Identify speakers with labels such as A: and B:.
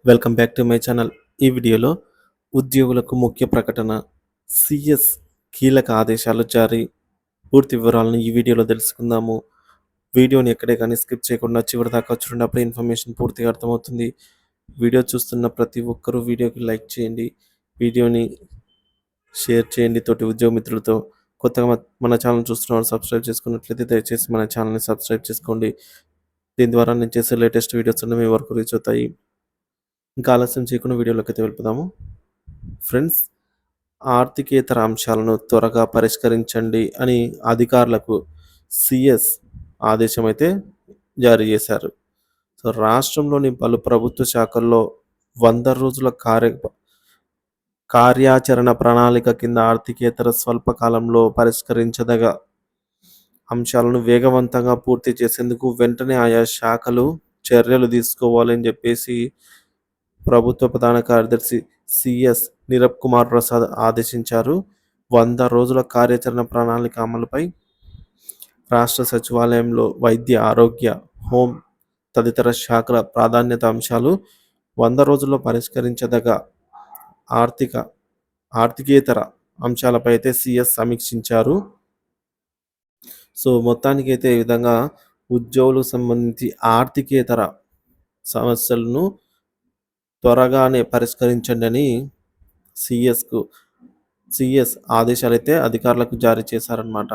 A: Welcome back to my channel. ఈ వీడియోలో ఉద్యోగులకు ముఖ్య ప్రకటన, సిఎస్ కీలక ఆదేశాలు జారీ, పూర్తి వివరాలను ఈ వీడియోలో తెలుసుకుందాము. వీడియోని ఎక్కడే కానీ స్కిప్ చేయకుండా చివరి దాకా చూడండి. అప్పుడే ఇన్ఫర్మేషన్ పూర్తిగా అర్థమవుతుంది. వీడియో చూస్తున్న ప్రతి ఒక్కరూ వీడియోకి లైక్ చేయండి, వీడియోని షేర్ చేయండి తోటి ఉద్యోగ మిత్రులతో. కొత్తగా మన ఛానల్ చూస్తున్న వాళ్ళు సబ్స్క్రైబ్ చేసుకున్నట్లయితే దయచేసి మన ఛానల్ని సబ్స్క్రైబ్ చేసుకోండి. దీని ద్వారా నేను చేసే లేటెస్ట్ వీడియోస్ అన్నీ మీ వరకు రీచ్ అవుతాయి. ఇంకా ఆలస్యం చేయకుండా వీడియోలోకి అయితే వెళ్ళిపోదాము. ఫ్రెండ్స్, ఆర్థికేతర అంశాలను త్వరగా పరిష్కరించండి అని అధికారులకు సిఎస్ ఆదేశం అయితే జారీ చేశారు. సో రాష్ట్రంలోని పలు ప్రభుత్వ శాఖల్లో 100 రోజుల కార్యాచరణ ప్రణాళిక కింద ఆర్థికేతర స్వల్పకాలంలో పరిష్కరించదగ అంశాలను వేగవంతంగా పూర్తి చేసేందుకు వెంటనే ఆయా శాఖలు చర్యలు తీసుకోవాలని చెప్పేసి ప్రభుత్వ ప్రధాన కార్యదర్శి సిఎస్ నీరబ్ కుమార్ ప్రసాద్ ఆదేశించారు. 100 రోజుల కార్యాచరణ ప్రణాళిక అమలుపై రాష్ట్ర సచివాలయంలో వైద్య, ఆరోగ్య, హోం తదితర శాఖల ప్రాధాన్యత అంశాలు 100 రోజుల్లో పరిష్కరించదగ ఆర్థికేతర అంశాలపై అయితే సిఎస్ సమీక్షించారు. సో మొత్తానికైతే ఈ విధంగా ఉద్యోగులకు సంబంధించి ఆర్థికేతర సమస్యలను త్వరగానే పరిష్కరించండి అని సిఎస్ ఆదేశాలు అయితే అధికారులకు జారీ చేశారన్నమాట.